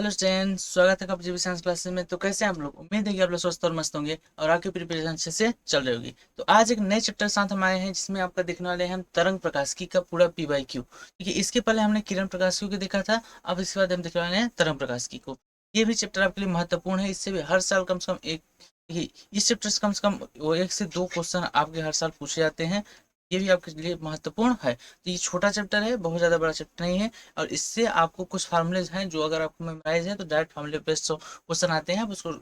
Hello student, स्वागत है आपका जीवी साइंस क्लासेस में। तो कैसे हैं आप लोग? उम्मीद है कि आप लोग स्वस्थ और मस्त होंगे और आपकी प्रिपरेशन अच्छे से चल रही होगी। तो आज एक नए चैप्टर के साथ हम आए हैं जिसमें आपका देखने वाले हैं हम तरंग प्रकाशिकी का पूरा पीवाईक्यू। देखिए, इसके पहले हमने किरण प्रकाशिकी को देखा था, अब इसके बाद हम देखने वाले हैं तरंग प्रकाशिकी को। ये भी चैप्टर आपके लिए महत्वपूर्ण है। इससे भी हर साल कम से कम एक, देखिए, इस चैप्टर से कम वो 1 से 2 क्वेश्चन आपके हर साल पूछे जाते हैं। ये भी आपके लिए महत्वपूर्ण है। तो ये छोटा चैप्टर है, बहुत ज्यादा बड़ा चैप्टर नहीं है। और इससे आपको कुछ फार्मूलेज हैं जो अगर आपको मेमोराइज है तो डायरेक्ट फार्मूले बेस्ड क्वेश्चन आते हैं, आप उसको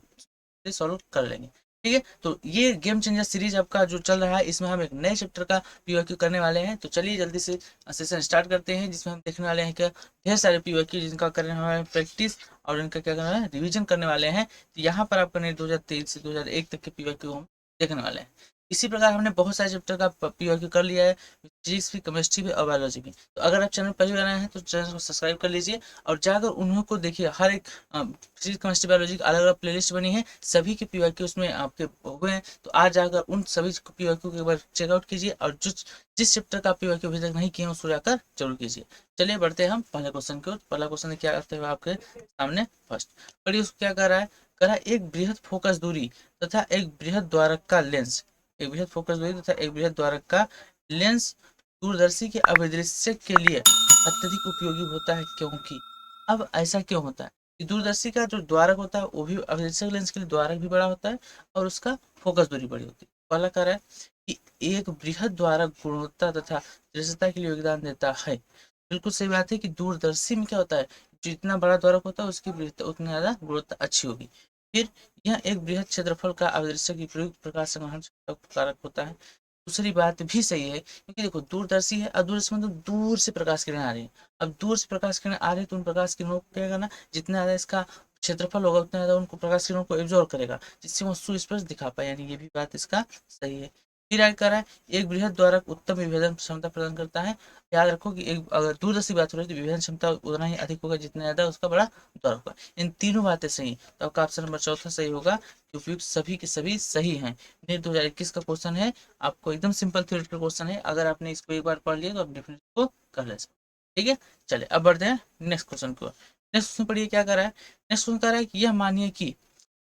सॉल्व कर लेंगे। ठीक है, तो ये गेम चेंजर सीरीज आपका जो चल रहा है, इसमें हम एक नए चैप्टर का पीवाईक्यू करने वाले हैं। तो चलिए जल्दी से सेशन स्टार्ट करते हैं, जिसमें हम देखने वाले हैं कि ढेर सारे पीवाईक्यू जिनका करने वाले हैं प्रैक्टिस और इनका क्या करना है, रिविजन करने वाले हैं। तो यहाँ पर आपका नहीं 2023 से 2001 तक के पीवाईक्यू हम देखने वाले हैं। इसी प्रकार हमने बहुत सारे चैप्टर का पीवाईक्यू कर लिया है, फिजिक्स भी, केमिस्ट्री भी और बायोलॉजी भी। तो अगर आप चैनल पहली बार आए हैं तो चैनल को सब्सक्राइब कर लीजिए और जाकर उन्हों को देखिए। हर एक फिजिक्स, केमिस्ट्री, बायोलॉजी की अलग अलग प्लेलिस्ट बनी है, सभी के पीवाईक्यू उसमें आपके हुए हैं। तो आज जाकर उन सभी पीवाईक्यू को एक बार चेकआउट कीजिए और जिस चैप्टर का पीवाईक्यू अभी तक नहीं किए उसको जाकर जरूर कीजिए। चलिए बढ़ते हैं हम पहले क्वेश्चन की ओर। पहला क्वेश्चन क्या करते हुए आपके सामने फर्स्ट पढ़िए, उसको क्या कर रहा है। कह रहा है एक बृहद फोकस दूरी तथा एक बृहद द्वारक का लेंस, एक बृहद फोकस दूरी तथा एक बृहद द्वारक का लेंस दूरदर्शी के अभिदृश्य के लिए अत्यधिक उपयोगी होता है, क्योंकि अब ऐसा क्यों होता है कि दूरदर्शी का जो द्वारक होता है वो भी अभिदृश्य लेंस के लिए द्वारक भी बड़ा होता है और उसका फोकस दूरी बड़ी होती है। पहला कार्य है कि एक बृहद द्वारक गुणवत्ता तथा दृश्यता के लिए योगदान देता है। बिल्कुल सही बात है कि दूरदर्शी में क्या होता है, जितना बड़ा द्वारक होता है उसकी उतनी ज्यादा गुणवत्ता अच्छी होगी। फिर यह एक बृहद क्षेत्रफल का अभिदृश्य की प्रयुक्त प्रकाश संग्रहण कारक होता है। दूसरी बात भी सही है, क्योंकि देखो दूरदर्शी है, अदूरदर्शी मतलब दूर से प्रकाश किरण आ रही है। अब दूर से प्रकाश किरण आ रही है तो उन प्रकाश किरणों को क्या करना, जितना ज्यादा इसका क्षेत्रफल होगा उतना ज्यादा उनको प्रकाश किरणों को एब्जॉर्ब करेगा, जिससे वो सुस्पष्ट दिखा पाए, यानी ये भी बात इसका सही है। फिर आगे कह रहा है एक बृहद द्वारक उत्तम विभेदन क्षमता प्रदान करता है। याद रखो कि एक अगर दूरदर्शी बात हो रही है तो विभेदन क्षमता उतना ही अधिक होगा जितना ज्यादा उसका बड़ा द्वारक होगा। इन तीनों बातें सही, तो आपका ऑप्शन नंबर चौथा सही होगा, क्योंकि सभी के सभी सही हैं। नीट 2021 का क्वेश्चन है, आपको एकदम सिंपल थ्योरेटिकल क्वेश्चन है। अगर आपने इसको एक बार पढ़ लिया तो आप डेफिनेटली को कर ले सकते। ठीक है, चलिए अब बढ़ते हैं नेक्स्ट क्वेश्चन को। नेक्स्ट क्वेश्चन पढ़िए क्या कर रहा है। नेक्स्ट क्वेश्चन कर रहा है कि यह मानिए कि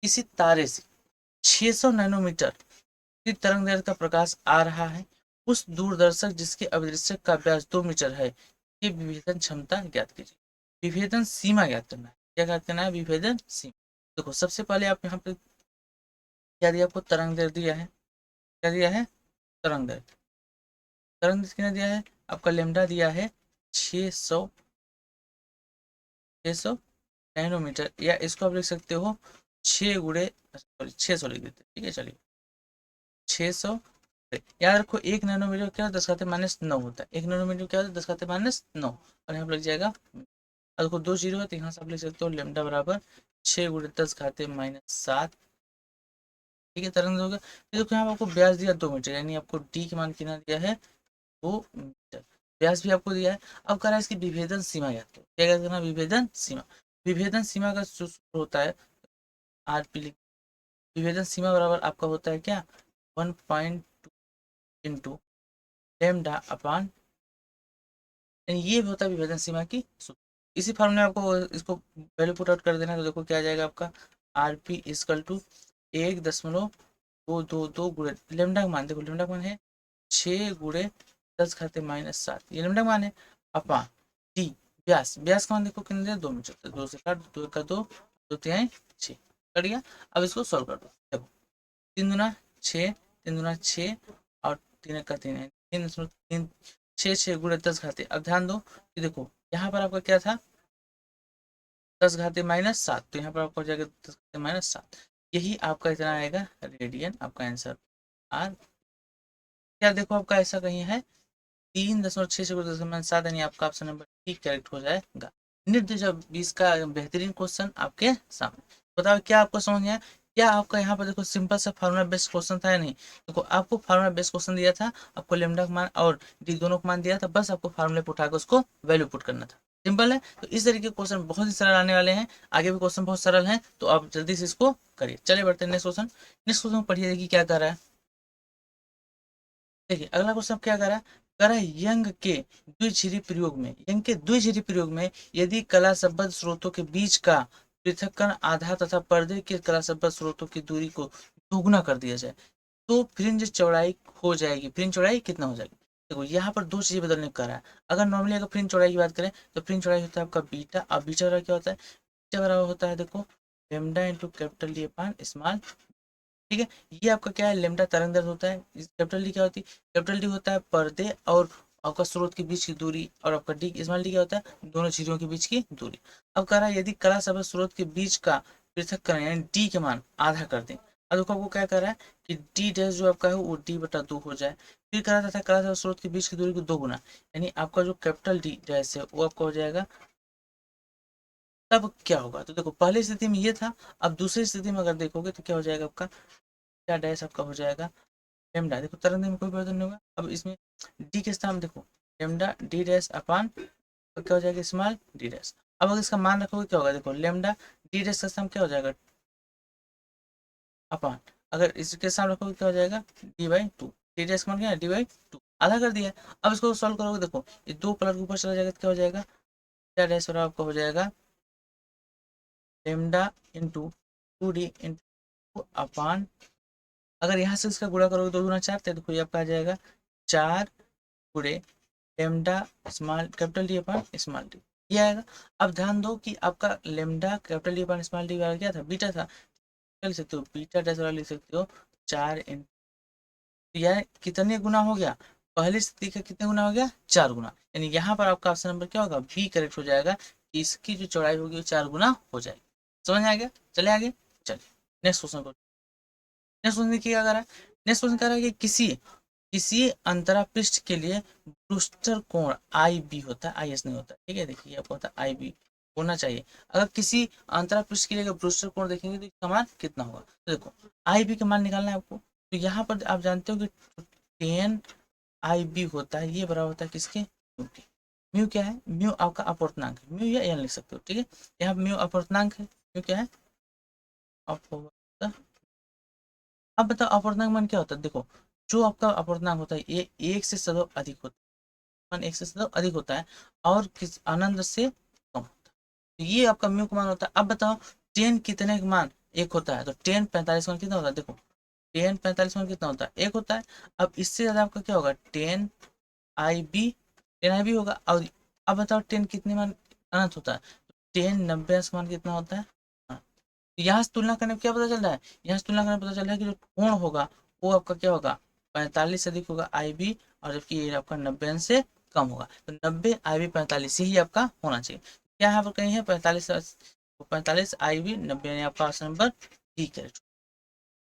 किसी तारे से 600 नैनोमीटर की तरंग दैर्घ्य का प्रकाश आ रहा है। उस दूरदर्शक जिसके अभिदृश्यक का व्यास 2 मीटर है की विभेदन क्षमता ज्ञात कीजिए। विभेदन सीमा ज्ञात करना है। क्या ज्ञात करना है? विभेदन सीमा। देखो सबसे पहले आप यहाँ पे क्या दिया, आपको तरंग दैर्घ्य दिया है। क्या दिया है? तरंग दैर्घ्य। तरंग दैर्घ्य कितना दिया है? आपका लेमडा दिया है 600 600 नैनोमीटर, या इसको आप लिख सकते हो 6 गुणे, सॉरी 600 लिख देते हैं। ठीक है, चलिए 600। याद रखो 1 नैनोमीटर क्या होता है? 10⁻⁹ होता है। 1 नैनोमीटर क्या होता है? 10⁻⁹ और यहाँ पर लग जाएगा। और देखो 2 0 है तो यहाँ से आप लिख सकते हो लेमडा बराबर 6 × 10⁻⁷। ठीक है, तरंग हो गया। फिर देखो यहाँ पर आपको ब्याज दिया 2 मीटर, यानी आपको डी की मान कितना दिया है? 2 मीटर। व्यास भी आपको दिया है। अब कह रहा है इसकी विभेदन सीमा याद करो। क्या याद करना? विभेदन सीमा। विभेदन सीमा का जो सूत्र होता है आरपी लिख, विभेदन सीमा बराबर आपका होता है क्या? 1.2 इंटू लेमडा अपान, ये होता है विभेदन सीमा की सूत्र। इसी फॉर्म में आपको इसको वैल्यू पुट आउट कर देना है, तो देखो क्या आ जाएगा आपका आर पी इजकल टू 1.222 गुणे लेमडा का मान। देखो लेमडा का मान है 6 × 10⁻⁷, ये लेमडा का मान है, अपॉन डी व्यास। व्यास का मान देखो कितने दिया? 2 मीटर। तो 2 से काट, 2 का 2, 2 तिहाई 6 कट गया। अब इसको सॉल्व कर दो। देखो 3 × 6, 3 × 6 और 3 का 3 है 3 6 6 × 10 अब ध्यान दो कि देखो यहाँ पर आपका क्या था? 10⁻⁷, तो यहाँ पर आपको हो जाएगा 10⁻⁷। यही आपका इतना आएगा रेडियन, आपका आंसर आर। क्या देखो आपका ऐसा कहीं है? 3.6 × 10⁻⁷, यानी आपका ऑप्शन नंबर डी करेक्ट हो जाएगा। नीट 2020 का बेहतरीन क्वेश्चन आपके सामने। बताओ क्या आपको समझ में आया? क्या आपका यहाँ पर देखो सिंपल सा फार्मूला बेस्ड क्वेश्चन था या नहीं? देखो आपको फार्मूला बेस्ड क्वेश्चन दिया था, आपको लेमडा का मान और डी दोनों का मान दिया था, बस आपको फार्मूले पे उठा के उसको वैल्यू पुट करना था। सिंपल है। तो इस तरीके के क्वेश्चन बहुत ही सरल आने वाले हैं, आगे भी क्वेश्चन बहुत सरल हैं, तो आप जल्दी से इसको करिए। चलिए बढ़ते हैं नेक्स्ट क्वेश्चन। नेक्स्ट क्वेश्चन पढ़िए, देखिए क्या कर रहा है। देखिए अगला क्वेश्चन क्या कर रहा है। कह रहा है यंग के द्विझिरी प्रयोग में, यंग के द्विझिरी प्रयोग में यदि कला संबद्ध स्रोतों के बीच का पृथक्करण आधा तथा पर्दे के कला संबद्ध स्रोतों की दूरी को दोगुना कर दिया जाए तो फ्रिंज चौड़ाई हो जाएगी। फ्रिंज चौड़ाई कितना हो जाएगी? देखो यहाँ पर दो चीजें बदलने को कह रहा है। अगर नॉर्मली अगर फ्रिंज चौड़ाई की बात करें तो फ्रिंज चौड़ाई होता है आपका बीटा। अब बीटा चौड़ाई क्या होता है? बीटा बराबर होता है देखो लेमडा इंटू कैपिटल डी अपान स्मॉल। ठीक है, ये आपका क्या है? लेमडा तरंग दैर्ध्य होता है। कैपिटल डी क्या होती है? कैपिटल डी होता है पर्दे और आपका स्रोत के बीच की दूरी, और आपका डी स्मॉल डी क्या होता है? दोनों चीजों के बीच की दूरी। अब कह रहा है यदि कला सभा स्रोत के बीच का पृथक्करण यानी डी के मान आधा कर दें। अब देखो आपको क्या कर रहा है कि डी डैश जो आपका है वो डी बटा दो हो जाए। फिर कह रहा था कला सभा स्रोत के बीच की दूरी को दो गुना, यानी आपका जो कैपिटल डी डैश है वो आपका हो जाएगा। तब क्या होगा? तो देखो पहली स्थिति में ये था, अब दूसरी स्थिति में अगर देखोगे तो क्या हो जाएगा आपका? क्या डैश आपका हो जाएगा लेमडा। देखो तरंग में कोई परिवर्तन नहीं होगा। अब इसमें डी के स्थान देखो लेमडा डी डैश अपान क्या हो जाएगा? Small D dash. अब अगर इसका मान रखोगे क्या होगा? देखो लेमडा डी डैश का स्थान क्या हो जाएगा? अपान, अगर इसके सामने रखोगे क्या हो जाएगा? D by two. D dash का मान क्या है? D by two. आधा कर दिया। अब इसको सॉल्व करोगे देखो ये दो पलट के ऊपर चला जाएगा तो क्या हो जाएगा? क्या डैश बराबर आपका हो जाएगा lambda into two D into अपान। अगर यहाँ से इसका गुणा करोगे तो दूना चार, तो देखो ये आपका आ जाएगा चार गुणे lambda small capital D upon small D, ये आएगा। अब ध्यान दो कि आपका lambda capital D upon small D वाला क्या था? बीटा था। क्या लिख सकते हो? बीटा डैश वाला लिख सकते हो चार इन। यह कितने गुना हो गया? पहली स्थिति का कितने गुना हो गया? चार गुना। यानी यहाँ पर आपका ऑप्शन नंबर क्या होगा? बी करेक्ट हो जाएगा कि इसकी जो चौड़ाई होगी वो चार गुना हो जाएगी। समझ में आ गया? चले आगे, चलिए नेक्स्ट क्वेश्चन को। नेक्स्ट क्वेश्चन क्या कर रहा है? नेक्स्ट क्वेश्चन कह रहा है कि किसी किसी अंतरा पृष्ठ के लिए ब्रूस्टर कोण आई बी होता है, आई एस नहीं होता। ठीक है, देखिए आपको होता है आई बी होना चाहिए। अगर किसी अंतरा पृष्ठ के लिए अगर ब्रूस्टर कोण देखेंगे तो इसका मान कितना होगा? तो देखो आई बी का मान निकालना है आपको। तो यहाँ पर आप जानते हो कि टेन आई बी होता है, ये बराबर होता है किसके? म्यू के। म्यू क्या है? म्यू आपका अपवर्तनांक है। म्यू या एन लिख सकते हो। ठीक है, यहाँ म्यू अपवर्तनांक है। म्यू क्या है? अपवर्तनांक। अब बताओ अपवर्तनांक मान क्या होता है? देखो जो आपका अपवर्तनांक होता है ये एक से सदैव अधिक होता है, मान एक से सदैव अधिक होता है और किस आनंद से कम होता है। तो ये आपका म्यू का मान होता है। अब बताओ टेन कितने का मान एक होता है? तो टेन 45 मान कितना होता है? देखो टेन 45 मान कितना होता है? एक होता है। अब इससे ज्यादा आपका क्या होगा? Ten I B, ten I B होगा। और अब बताओ टेन कितने मान अनंत होता है? टेन 90 का मान कितना होता है? हाँ। यहाँ से तुलना करने में क्या पता चल रहा है? यहाँ से तुलना करने में पता चल रहा है कि जो कोण होगा वो आपका क्या होगा? 45 से अधिक होगा आई बी, और जबकि ये आपका 90 से कम होगा। तो 90 आई बी 45 ही आपका होना चाहिए। क्या यहाँ पर कहीं है 45? 45 आई बी 90, यानी आपका ऑप्शन नंबर बी करेक्ट।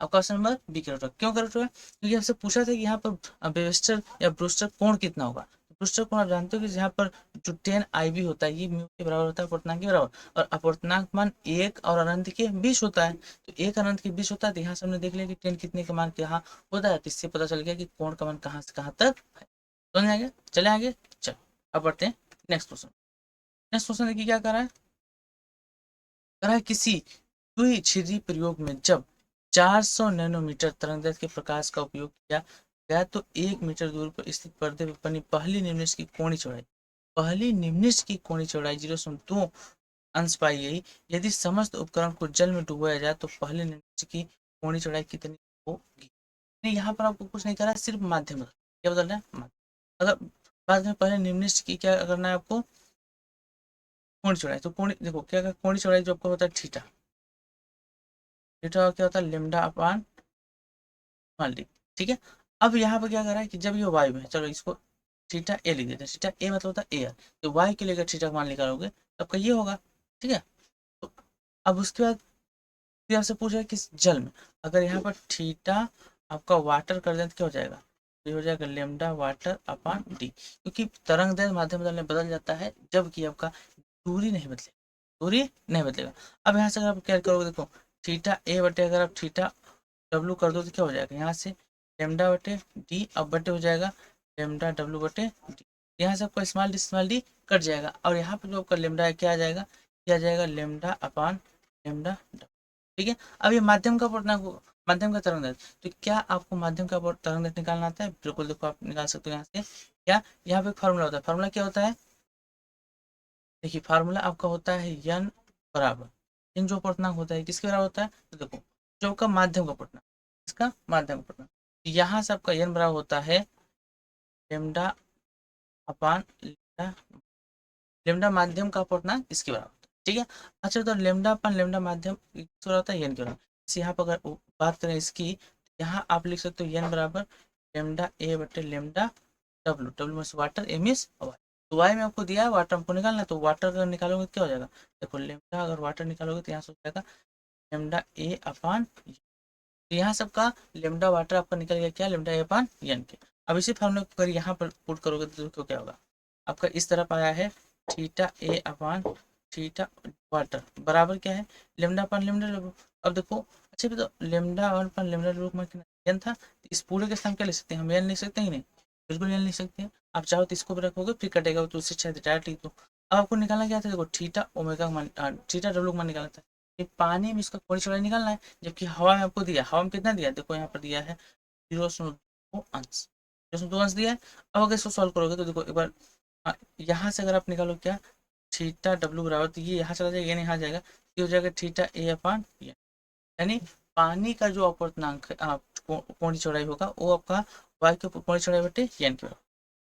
आपका ऑप्शन नंबर बी करेक्ट होगा। क्यों करेक्ट होगा? क्योंकि आपसे पूछा था कि यहाँ पर वेस्टर या ब्रूस्टर कोण कितना होगा। ब्रूस्टर कोण आप जानते हो कि यहाँ पर जो 10 आई बी होता है ये म्यू के बराबर होता है, अपवर्तनांक के बराबर। और अपवर्तनांक मान एक और अनंत के बीच होता है। तो एक अनंत के बीच होता है, तो यहाँ से हमने देख लिया कि 10 कितने का मान यहाँ होता है। तो इससे पता चल गया कि कोण का मान कहाँ से कहाँ तक है। समझ आ गया? चले आगे, चलो अब बढ़ते हैं नेक्स्ट क्वेश्चन। नेक्स्ट क्वेश्चन देखिए क्या कर रहा है? कर रहा है किसी द्विछिद्रीय प्रयोग में जब 400 नैनोमीटर तरंगदैर्घ्य के प्रकाश का उपयोग किया गया तो 1 मीटर दूर पर स्थित पर्दे पर बनी पहली निम्नलिखित की कोणीय चौड़ाई, पहली निम्नलिखित की कोणीय चौड़ाई 0.2 अंश पाई गई। यदि समस्त उपकरण को जल में डुबाया जाए तो पहली निम्नलिखित की कोणीय चौड़ाई कितनी होगी? नहीं, यहाँ पर आपको कुछ नहीं करा, सिर्फ माध्यम बदल। क्या बदल रहा है? माध्यम। अगर बाद में पहले निम्नलिखित की क्या करना है आपको? कोणीय चौड़ाई। तो कोणीय देखो क्या कोणीय चौड़ाई जो आपको होता है थीटा। थीटा क्या होता है? लेमडा अपान मान ली। ठीक है, अब यहाँ पर क्या कर रहा है कि जब ये वायु है, चलो इसको थीटा ए लिख देते हैं। थीटा ए मतलब होता है एयर। तो वाई के लिए थीटा का मान निकालोगे तो आपका ये होगा। ठीक है, तो अब उसके बाद फिर आपसे पूछ रहा है किस जल में। अगर यहाँ पर थीटा आपका वाटर कर दें तो क्या हो जाएगा? तो ये हो जाएगा लेमडा वाटर अपान डी, क्योंकि तरंग दैर्घ्य माध्यम बदलने बदल जाता है जबकि आपका दूरी नहीं बदलेगा। दूरी नहीं बदलेगा। अब यहाँ से अगर आप क्या करोगे, देखो थीटा ए बटे अगर आप थीटा डब्लू कर दो तो क्या हो जाएगा? यहाँ से लेमडा बटे डी, अब बटे हो जाएगा लेमडा डब्लू बटे डी। यहाँ से आपका स्मॉल डी कट जाएगा, और यहाँ पर जो आपका लेमडा है क्या आ जाएगा? क्या आ जाएगा? लेमडा अपान लेमडा डब्लू। ठीक है, अब ये माध्यम का पूर्णांक, माध्यम का तरंग दैर्ध्य। तो क्या आपको माध्यम का तरंग दैर्ध्य निकालना आता है? बिल्कुल, देखो आप निकाल सकते हो यहाँ से। क्या यहाँ पे फार्मूला होता है? फार्मूला क्या होता है? देखिए फार्मूला आपका होता है यन बराबर यन जो अपूर्णांक होता है किसके बराबर होता है, तो देखो जो आपका माध्यम का अपूर्णांक, इसका माध्यम का अपूर्णांक, यहाँ से आपका यन बराबर होता है लेमडा अपान लेमडा, लेमडा माध्यम का अपूर्णांक इसके बराबर होता है, ठीक है। अच्छा तो लेमडा अपान लेमडा माध्यम किसके बराबर होता है, यन के बराबर। यहाँ पर अगर बात करें इसकी, यहाँ आप लिख सकते हो यन बराबर लेमडा ए बटे lambda W, W means water, A means Y. तो वाई में आपको दिया है वाटर हमको निकालना है, तो वाटर अगर निकालोगे तो क्या हो जाएगा, देखो लेमडा अगर वाटर निकालोगे तो यहाँ से हो जाएगा लेमडा ए अपान, तो यहाँ सबका लेमडा वाटर आपका निकल गया क्या, लेमडा ए अपान एन के। अब इसी फॉर्मूले को अगर यहाँ पर पुट करोगे तो क्या होगा, आपका इस तरफ आया है थीटा ए अपान थीटा वाटर बराबर क्या है, लेमडा अपान लेमडा डब्ल्यू। अब देखो अच्छा भी, तो लेमडा अपान लेमडा डब्ल्यू में एन था, तो इस पूरे के स्थान क्या लिख सकते हैं हम, एन लिख सकते हैं ही नहीं, बिल्कुल एन लिख सकते हैं। आप चाहो तो इसको भी रखोगे फिर कटेगा तो उससे अच्छा डायरेक्ट लिख दो। अब आपको निकालना क्या था, देखो थीटा ओमेगा मान, थीटा डब्ल्यू मान निकालना था, ये पानी में इसका कोई चौड़ाई निकालना है, जबकि हवा में आपको दिया, हवा में कितना दिया, देखो यहाँ पर दिया है 0.2 अंश, 0.2 अंश दिया है। अब अगर इसको सॉल्व करोगे तो देखो एक बार यहाँ से अगर आप निकालो क्या, थीटा डब्ल्यू बराबर, तो ये यहाँ चला जाएगा, ये यहाँ जाएगा, ये हो जाएगा थीटा ए अपान, यानी पानी का जो अपूर्णांक कोणीय चौड़ाई होगा वो आपका वाई के कोणीय चौड़ाई बटे एन के बराबर।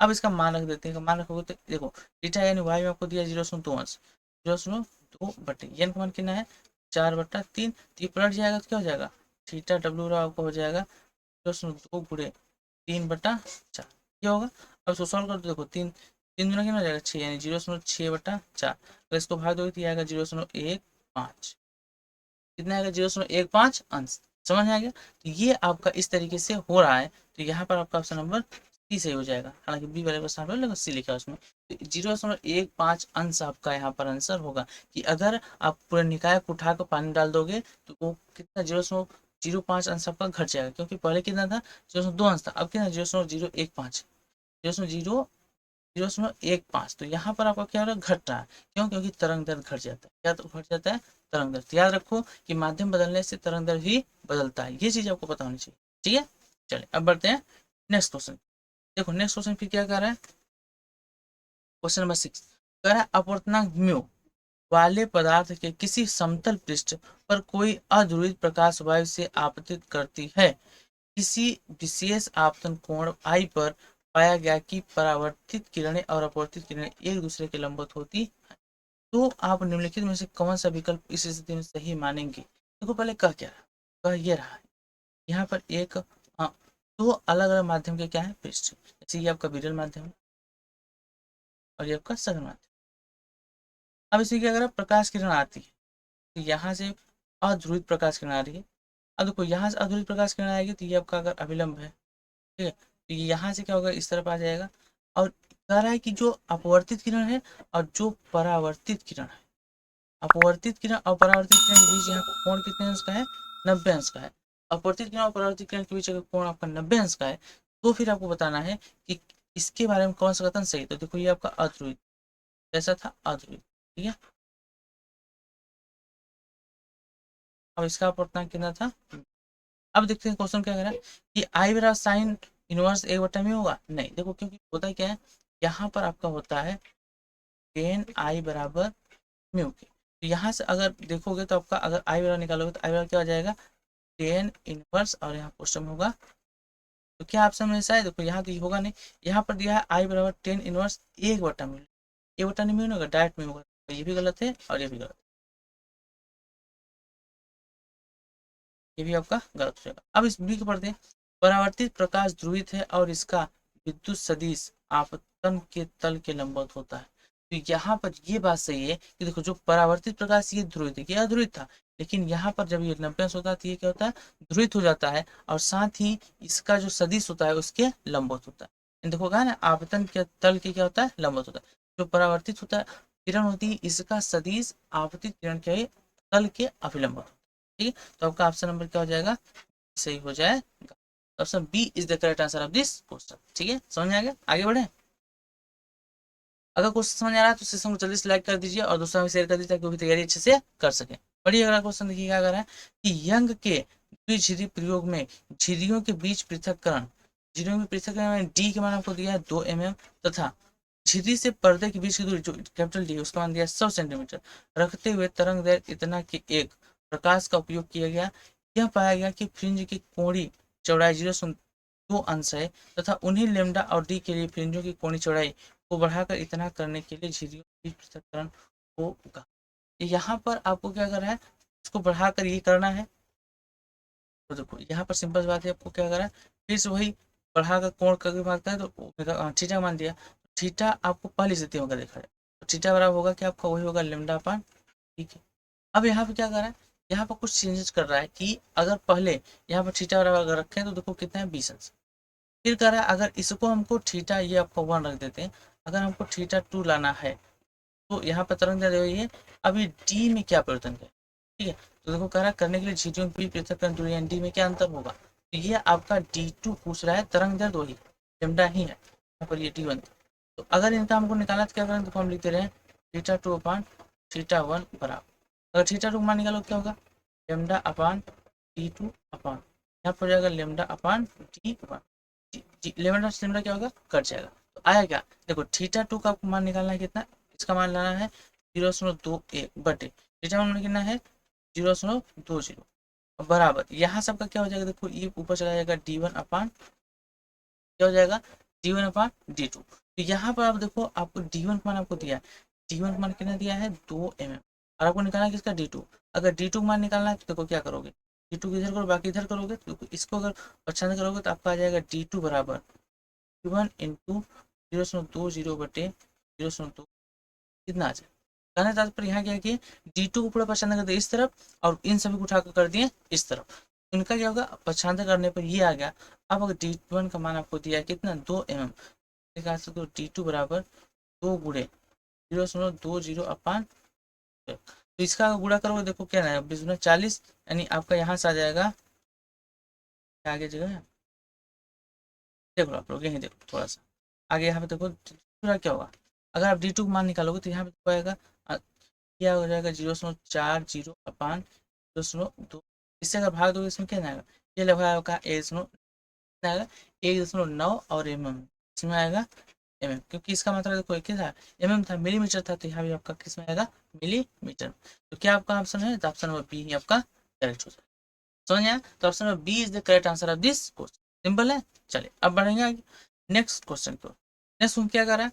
अब इसका मान रख देते हैं, मान रखोगे तो देखो थीटा यानी वाई में आपको दिया 0.2 अंश, 0.2 बटे एन का मान कितना है 4/3, तो ये पलट जाएगा तो क्या हो जाएगा, थीटा डब्ल्यू आपको हो जाएगा 0.2 गुणे 3/4, क्या होगा। अब इसको सॉल्व कर दो, देखो तीन तीन गुना कितना हो जाएगा 6, यानी 0.6/4, अगर इसको भाग दोगे तो ये आएगा 0.15, कितना आएगा 0.15 अंश, समझ में आ गया। तो ये आपका इस तरीके से हो रहा है, तो यहाँ पर आपका ऑप्शन नंबर सी सही हो जाएगा, हालांकि बी वाले प्रश्न पर लगा सी लिखा है उसमें, तो 0.15 अंश आपका यहाँ पर आंसर होगा, कि अगर आप पूरे निकाय को उठा कर पानी डाल दोगे तो वो कितना 0.05 अंश आपका घट जाएगा, क्योंकि पहले कितना था 0.2 अंश था, अब कितना 0.015, 0.015, तो यहाँ पर आपका क्या हो रहा है, घट रहा है, क्यों, क्योंकि तरंग दर घट जाता है, क्या तो घट जाता है तरंग दर। तो याद रखो कि माध्यम बदलने से तरंग दर भी बदलता है, ये चीज आपको पता होनी चाहिए, ठीक है। चलिए अब बढ़ते हैं नेक्स्ट क्वेश्चन। देखो नेक्स्ट क्वेश्चन फिर क्या कर रहा है, क्वेश्चन नंबर 6 कह रहा है अपवर्तनांक म्यू वाले पदार्थ के किसी समतल पृष्ठ पर कोई अध्रुवित प्रकाश वायु से आपतित करती है, किसी विशेष आपतन कोण आई पर पाया गया कि परावर्तित किरणें और अपवर्तित किरणें एक दूसरे के लंबवत होती है, तो आप निम्नलिखित में से कौन सा विकल्प इस स्थिति में सही मानेंगे। देखो पहले कह क्या रहा, कह ये रहा है यहाँ पर एक दो अलग अलग माध्यम के क्या है पृष्ठ, जैसे ये आपका विरल माध्यम और ये आपका सघन माध्यम। अब इसी की अगर प्रकाश किरण आती है तो यहाँ से अध्रुवित प्रकाश किरण आ रही है, अब देखो यहाँ से अध्रुवित प्रकाश किरण आएगी तो ये आपका अगर अभिलंब है, ठीक है, तो ये यहाँ से क्या होगा इस तरफ आ जाएगा, और कह रहा है कि जो अपवर्तित किरण है और जो परावर्तित किरण है, अपवर्तित किरण और परावर्तित किरण के बीच यहाँ कोण कितने अंश का है, 90 अंश का है। अपवर्तित किरण और परावर्तित किरण के बीच अगर कोण आपका 90 अंश का है, तो फिर आपको बताना है कि इसके बारे में कौन सा कथन सही। तो देखो ये आपका अध्रुवित, कैसा था अध्रुवित, ठीक है। अब इसका अपवर्तनांक कितना था, अब देखते हैं क्वेश्चन क्या कह रहा है कि आई बराबर साइन इनवर्स 1/म्यू होगा, नहीं देखो क्योंकि होता क्या है, यहाँ पर आपका होता है टेन आई बराबर म्यू के, तो यहाँ से अगर देखोगे तो आपका अगर आई बराबर निकालोगे तो आई बराबर क्या हो जाएगा टेन इनवर्स, और यहाँ क्वेश्चन में होगा, तो क्या ऑप्शन में ऐसा है, देखो यहाँ तो ये होगा नहीं, यहाँ पर दिया है आई बराबर टेन इनवर्स 1/म्यू, 1/म्यू नहीं होगा डायरेक्ट में होगा, तो ये भी गलत है और ये भी गलत, ये भी आपका गलत हो जाएगा। अब इस बी को पढ़ते हैं, परावर्तित प्रकाश ध्रुवित है और इसका विद्युत सदिश आपतन के तल के लंबवत होता है, तो यहाँ पर ये बात सही है कि देखो जो परावर्तित प्रकाश ये ध्रुवित है, ये अध्रुवित था, लेकिन यहाँ पर जब ये 90 होता है तो ये क्या होता है ध्रुवित हो जाता है, और साथ ही इसका जो सदिश होता है उसके लंबवत होता है। देखो कहा ना आपतन के तल के क्या होता है लंबवत होता है, जो परावर्तित होता है किरण होती है इसका सदिश आपतित किरण के तल के अभिलंब होता है, ठीक है। तो आपका ऑप्शन नंबर क्या हो जाएगा सही हो जाएगा, option B is the correct answer of this question, ठीक है। समझ में आ गया, आगे बढ़े। अगर क्वेश्चन समझ आ रहा है तो सेशन को जल्दी से लाइक कर दीजिए और दूसरा में शेयर कर दीजिए ताकि वो भी तैयारी अच्छे से कर सके। बढ़िए अगला क्वेश्चन देखिए क्या कर रहा है कि यंग के द्विझिरी प्रयोग में झिरियों के बीच पृथक्करण, झिरियों में पृथक्करण डी के मान आपको दिया है 2 mm तथा झिर्री से पर्दे के बीच की दूरी जो कैपिटल डी उसका मान दिया 100 सेंटीमीटर रखते हुए तरंग दैर्घ्य इतना कि एक प्रकाश का उपयोग किया गया। यह पाया गया कि फ्रिंज की कोणीय चौड़ाई 0.2 अंश है तथा उन्हीं लेमडा और डी के लिए फ्रिंजों की कोणीय चौड़ाई को बढ़ाकर इतना करने के लिए झिर्रियों के बीच पृथक्करण होगा। यहाँ पर आपको क्या करना है, इसको बढ़ाकर ये करना है। तो देखो यहाँ पर सिंपल बात है, आपको क्या करना है, फिर से वही बढ़ाकर कोण करके भागता है तो थीटा मान दिया। थीटा आपको पहली स्थिति में देखा है तो थीटा बराबर होगा कि आपका वही होगा लेमडा अपान। ठीक है, अब यहाँ पे क्या कर रहा है, यहाँ पर कुछ चेंजेस कर रहा है कि अगर पहले यहाँ पर थीटा बराबर अगर रखें तो देखो कितना है 20 अंश। फिर कह रहा है अगर इसको हमको थीटा ये आपको 1 रख देते हैं, अगर हमको थीटा 2 लाना है तो यहाँ पर तरंग दैर्घ्य है अभी डी में क्या परिवर्तन है। ठीक है, तो देखो कह रहा है करने के लिए झिर्रियों के बीच पृथक्करण दूरी डी में क्या अंतर होगा, तो ये आपका D2 पूछ रहा है, तरंग दैर्घ्य वही लेमडा ही है, यहाँ पर ये D1। तो अगर इनका हमको निकालना तो क्या करेंगे, तो हम लिखते रहे थीटा 2 अपान थीटा 1 बराबर, अगर थीटा 2 मान निकालो क्या होगा लेमडा अपान D2 अपान यहाँ पर जाएगा लेमडा अपान D1। लेमडा लेमडा क्या होगा कट जाएगा, तो आया क्या, देखो थीटा 2 का आपको मान निकालना है कितना, इसका मान लाना है 0.21 बटे थीटा मान कितना है 0.20 बराबर यहाँ सबका क्या हो जाएगा, देखो ये ऊपर चला जाएगा D1 अपान क्या हो जाएगा D1 अपान D2। तो यहाँ पर आप देखो आपको D1 का मान आपको दिया है, D1 का मान कितना दिया है 2 mm और आपको निकालना है किसका D2। अगर D2 का मान निकालना है तो देखो क्या करोगे, D2 इधर करो बाकी इधर करोगे, तो इसको अगर पसंद करोगे तो आपका आ जाएगा D2 बराबर D1 इंटू 0.20 बटे 0.2 कितना आ जाए। कहने का तात्पर्य यहाँ क्या किए D2 को पूरा पसंद कर दिया इस तरफ और इन सभी को उठाकर कर दिए इस तरफ, इनका क्या होगा पसंद करने पर ये आ गया। अब अगर D1 का मान आपको दिया है कितना 2 mm, तो D2 बराबर 2 गुणे 0.20 अपान, तो इसका गुणा करोगे देखो क्या है 20 यानी आपका यहाँ से आ जाएगा आगे जगह है, देखो आप लोग यहीं देखो थोड़ा सा आगे यहाँ पे देखो पूरा क्या होगा, अगर आप D2 का मान निकालोगे तो यहाँ पे आएगा क्या हो जाएगा 0.40 अपान 0.2, इससे अगर भाग दोगे इसमें क्या आएगा, ये लगा होगा 1.9 और इसमें आएगा क्योंकि इसका मतलब देखो क्या था था मिलीमीटर था, तो यहाँ भी आपका किस में आएगा मिलीमीटर। तो क्या आपका ऑप्शन है, तो ऑप्शन नंबर बी ही आपका करेक्ट हो जाएगा। समझ आया, तो option number B is the correct answer of this question, simple है। चलिए अब बढ़ेंगे आगे नेक्स्ट क्वेश्चन को। नेक्स्ट क्या कर रहा है,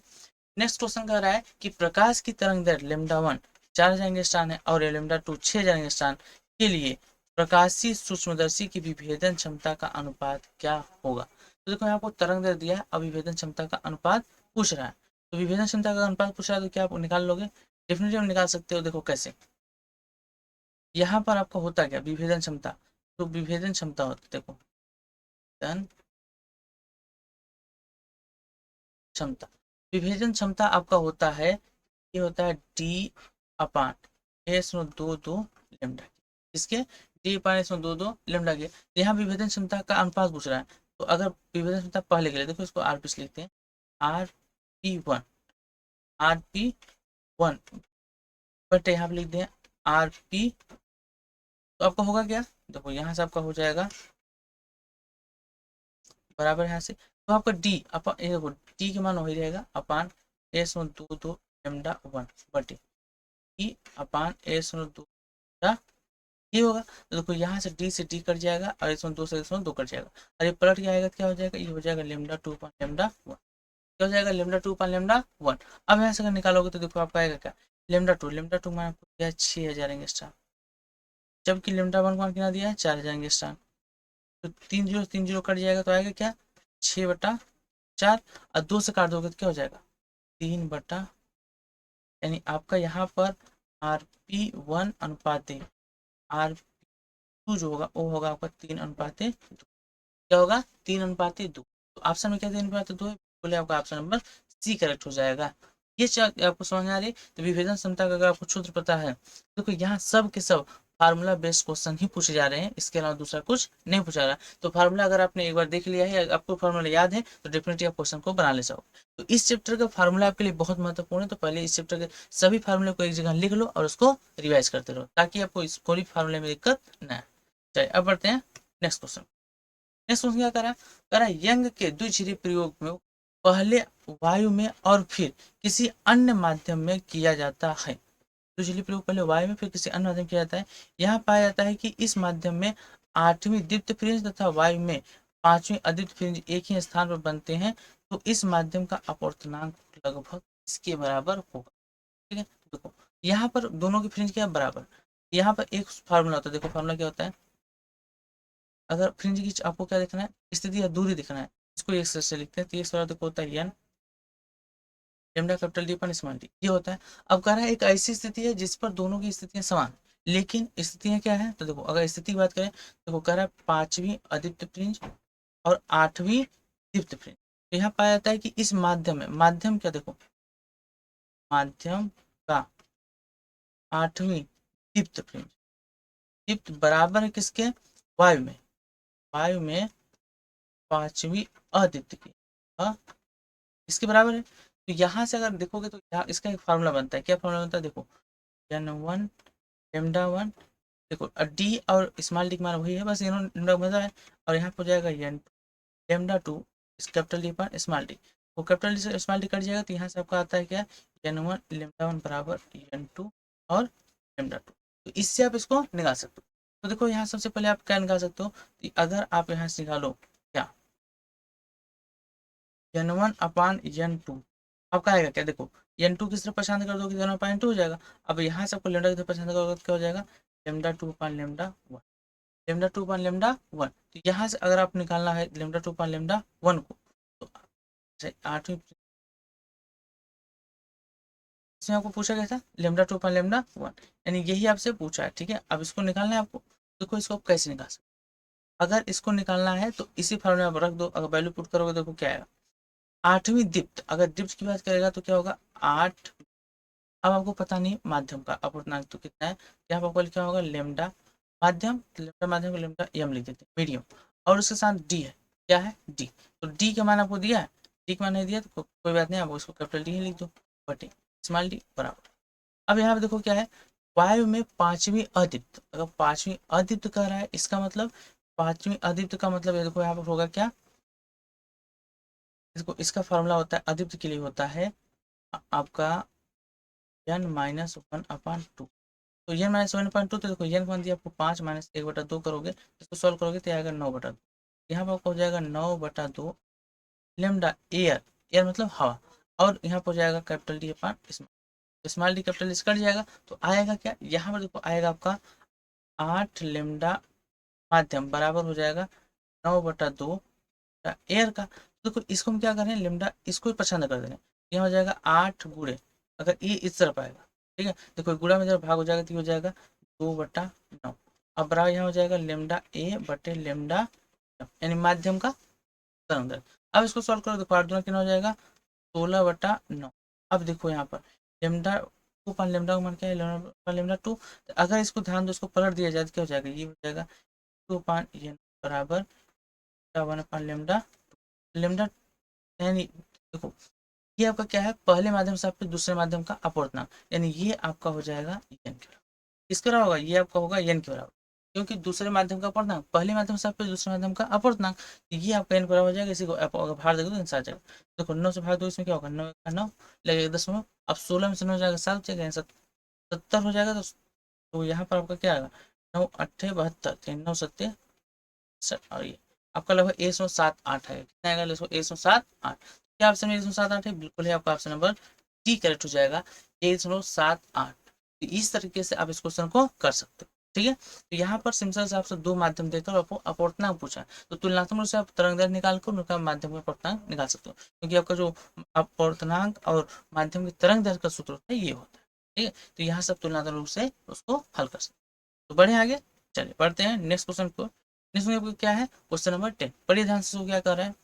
नेक्स्ट क्वेश्चन कह रहा है कि प्रकाश की तरंग दैर्घ्य लेमडा 1 4000 एंगस्ट्रॉम है और लेमडा 2 6000 एंगस्ट्रॉम के लिए प्रकाशीय सूक्ष्मदर्शी की विभेदन क्षमता का अनुपात क्या होगा। तो देखो यहाँ आपको तरंग दैर्घ्य दिया है, अब विभेदन क्षमता का अनुपात पूछ रहा है, तो विभेदन क्षमता का अनुपात पूछ रहा है तो क्या आप निकाल लोगे, डेफिनेटली आप निकाल सकते हो। देखो कैसे, यहाँ पर आपका होता क्या विभेदन क्षमता, तो विभेदन क्षमता होता देखो क्षमता, विभेदन क्षमता आपका होता है ये होता है डी अपान एस नो दो दो लेमडा, इसके डी अपान एस नो दो दो लेमडा के, यहाँ विभेदन क्षमता का अनुपात पूछ रहा है, तो अगर विभेदन क्षमता पहले के लिए देखो इसको आर पी लिखते हैं RP1 RP1 बट यहाँ पे लिख दें RP, तो आपका होगा क्या, देखो यहाँ से आपका हो जाएगा बराबर यहाँ से, तो आपका डी अपन ये देखो डी के मान वही रहेगा अपान एस वन दो दो लेमडा 1 बटे ई अपान एस वन दो ये होगा, तो देखो यहाँ से डी से डी कट जाएगा और इसमें दो से इसमें दो कट जाएगा, और ये पलट के आएगा क्या हो जाएगा, ये हो जाएगा लेमडा 2 अपान लेमडा 1, क्या हो जाएगा लेमडा 2 अपान लेमडा 1। अब यहाँ से अगर निकालोगे तो देखो आपका आएगा क्या लेमडा 2 मान आपको दिया है 6000 एंगस्ट्रॉम, जबकि लेमडा 1 मान कितना दिया है 4000 एंगस्ट्रॉम, तो 3 0 कट जाएगा तो आएगा क्या 6/4 और 2 से काट दोगे तो क्या हो जाएगा 3/, यानी आपका यहाँ पर RP1 अनुपात RP2 जो होगा वो होगा आपका 3:2, क्या होगा 3:2। तो ऑप्शन में क्या 3:2 है, बोले आपका ऑप्शन नंबर सी करेक्ट हो जाएगा। ये आपको समझ आ रही है, तो विभेदन क्षमता का अगर आपको सूत्र पता है, देखो यहाँ सब के सब फार्मूला बेस्ड क्वेश्चन ही पूछे जा रहे हैं, इसके अलावा दूसरा कुछ नहीं पूछा रहा। तो फार्मूला अगर आपने एक बार देख लिया है, आपको फार्मूला याद है तो डेफिनेटली आप क्वेश्चन को बना ले जाओ। तो इस चैप्टर का फार्मूला आपके लिए बहुत महत्वपूर्ण है, तो पहले इस चैप्टर के सभी फार्मूले को एक जगह लिख लो और उसको रिवाइज करते रहो ताकि आपको इस कोई फार्मूले में दिक्कत न आए। चलिए अब बढ़ते हैं नेक्स्ट क्वेश्चन। नेक्स्ट क्वेश्चन क्या करा, करा यंग के द्विझिरी प्रयोग में पहले वायु में और फिर किसी अन्य माध्यम में किया जाता है। तो चलिए प्रयोग पहले वायु में फिर किसी अन्य माध्यम में किया जाता है। यहाँ पाया जाता है कि इस माध्यम में 8वीं दीप्त फ्रिंज तथा वायु में 5वीं अदीप्त फ्रिंज एक ही स्थान पर बनते हैं, तो इस माध्यम का अपवर्तनांक लगभग इसके बराबर होगा। ठीक है, देखो यहाँ पर दोनों की फ्रिंज क्या है, बराबर। यहाँ पर एक फार्मूला होता है, देखो फार्मूला क्या होता है, अगर फ्रिंज की आपको क्या देखना है, स्थिति या दूरी देखना है, इसको एक से लिखते हैं, तो एक बराबर देखो होता है एन लेमडा कैपिटल डी अपन स्मॉल डी, ये होता है। अब कह रहा है एक ऐसी स्थिति है जिस पर दोनों की स्थितियां समान, लेकिन स्थितियां क्या है, तो देखो अगर स्थिति की बात करें, देखो कह रहा है 5वीं अदीप्त फ्रिंज और 8वीं दीप्त फ्रिंज। तो यहाँ पाया जाता है कि इस माध्यम में, माध्यम क्या देखो, माध्यम का 8वीं दीप्त फ्रिंज, दीप्त बराबर है किसके, वायु में, वायु में 5वीं अदीप्त की, इसके बराबर है। तो यहाँ से अगर देखोगे तो यहाँ इसका एक फार्मूला बनता है, क्या फार्मूला बनता है, देखो n1 लेमडा वन, देखो डी और स्मॉल डी का मान वही है, बस इन्होंने लेमडा बदला है, और यहाँ पर जाएगा n लेमडा टू इस कैपिटल डी पर स्मॉल डी, वो कैपिटल डी से स्मॉल डी कट जाएगा, तो यहाँ से आपका आता है क्या, n1 लेमडा वन बराबर n2 और लेमडा टू। तो इससे आप इसको निकाल सकते हो। तो देखो यहाँ सबसे पहले आप क्या निकाल सकते हो, तो अगर आप यहाँ से निकालो क्या, n1 अपान n2, आपका आएगा क्या, देखो n2 किस तरफ पसंद कर दोगे, n1 अपान 2 हो जाएगा। अब यहाँ से आपको लेमडा की तरफ पसंद करोगे तो क्या हो जाएगा, lambda two upon lambda one, lambda two upon lambda one. तो यहाँ से अगर आप निकालना है lambda two upon lambda one को, तो 8वीं इसमें आपको पूछा गया था lambda two upon lambda one, यानी यही आपसे पूछा है। ठीक है, अब इसको निकालना है आपको, देखो इसको आप कैसे निकाल सकते, अगर इसको निकालना है तो इसी फॉर्मूले में आप रख दो, अगर वैल्यू पुट करोगे देखो क्या आएगा, 8वीं दीप्त, अगर दीप्त की बात करेगा तो क्या होगा 8। अब आपको पता नहीं माध्यम का अपवर्तनांक तो कितना है, यहाँ पर आपको क्या होगा लेमडा माध्यम, लेमडा माध्यम को लेमडा एम लिख देते हैं मीडियम, और उसके साथ डी है, क्या है डी, तो डी का मान आपको दिया है, डी का मान नहीं दिया तो कोई बात नहीं, आप उसको कैपिटल डी ही लिख दो, बटे स्मॉल डी बराबर। अब यहाँ पे देखो क्या है, वायु में 5वीं अदीप्त, अगर 5वीं अदीप्त कह रहा है, इसका मतलब 5वीं अदीप्त का मतलब ये देखो यहाँ पर होगा क्या, इसको इसका फॉर्मूला होता है अदीप्त के लिए होता है आपका n minus one upon two, तो n minus one point two, तो देखो n मान दिया आपको 5 माइनस 1/2 करोगे, इसको सॉल्व करोगे तो आएगा 9/2, यहाँ पर आपको हो जाएगा 9/2 लेमडा एयर, एयर मतलब हवा, और यहाँ पर हो जाएगा कैपिटल डी अपान small, small D capital D cut जाएगा, तो आएगा क्या, यहाँ पर देखो आएगा आपका 8 लेमडा माध्यम बराबर हो जाएगा 9/2 एयर का। तो देखो इसको हम क्या करें, लेमडा इसको ही पसंद कर देंगे, यहाँ हो जाएगा 8 गुणे, अगर ये इस तरफ आएगा, ठीक है, देखो गुणा में जब भाग हो जाएगा तो हो जाएगा 2/9, अब बराबर यहाँ हो जाएगा लेमडा ए बटे लेमडा, यानी माध्यम का तरंग दैर्घ्य। अब इसको सॉल्व करो, देखो 8 दूना कितना हो जाएगा 16/9। अब देखो यहाँ पर लेमडा टू पान लेमडा का मान क्या है, लेमडा टू, अगर इसको ध्यान दो, इसको पलट दिया जाए तो क्या हो जाएगा, ये हो जाएगा 2 पान एन बराबर 1 पान लेमडा, लेमडा, यानी देखो ये आपका क्या है, पहले माध्यम से आपके दूसरे माध्यम का अपवर्तनांक, यानी ये आपका हो जाएगा एन के बराबर, किसके बराबर होगा, ये आपका होगा एन के बराबर, क्योंकि दूसरे माध्यम का अपवर्तनांक पहले माध्यम से आपके दूसरे माध्यम का अपवर्तनांक, तो ये आपका एन बराबर हो जाएगा, इसी को आप अगर भाग देगा तो आंसर आ जाएगा। देखो 9 से भाग दो, इसमें क्या होगा 9 का 9 लगेगा 10, अब 16 में से 9 जाएगा 7 जाएगा, 70 हो जाएगा, तो यहाँ पर आपका क्या आएगा 9 8 72, 9 7 और ये आपका लगभग 107 8 है, कितना आएगा 107 8, क्या ऑप्शन में 107 8 है, बिल्कुल है, आपका ऑप्शन नंबर डी करेक्ट हो जाएगा 107 8। तो इस तरीके से आप इस क्वेश्चन को कर सकते हो। ठीक है, तो यहाँ पर सिंपल से आपसे दो माध्यम देकर आपको अपवर्तनांक पूछा है, तो तुलनात्मक रूप से आप तरंग दैर्घ्य निकाल कर उनका माध्यम का अपवर्तनांक निकाल सकते हो, क्योंकि आपका जो अपवर्तनांक और माध्यम की तरंग दैर्घ्य का सूत्र होता है ये होता है। ठीक है, तो यहाँ से आप तुलनात्मक रूप से उसको हल कर सकते हो। तो बढ़े आगे, चलिए पढ़ते हैं नेक्स्ट क्वेश्चन को। नेक्स्ट में क्या है, क्वेश्चन नंबर 10, पढ़िए ध्यान से, क्या कर रहा है,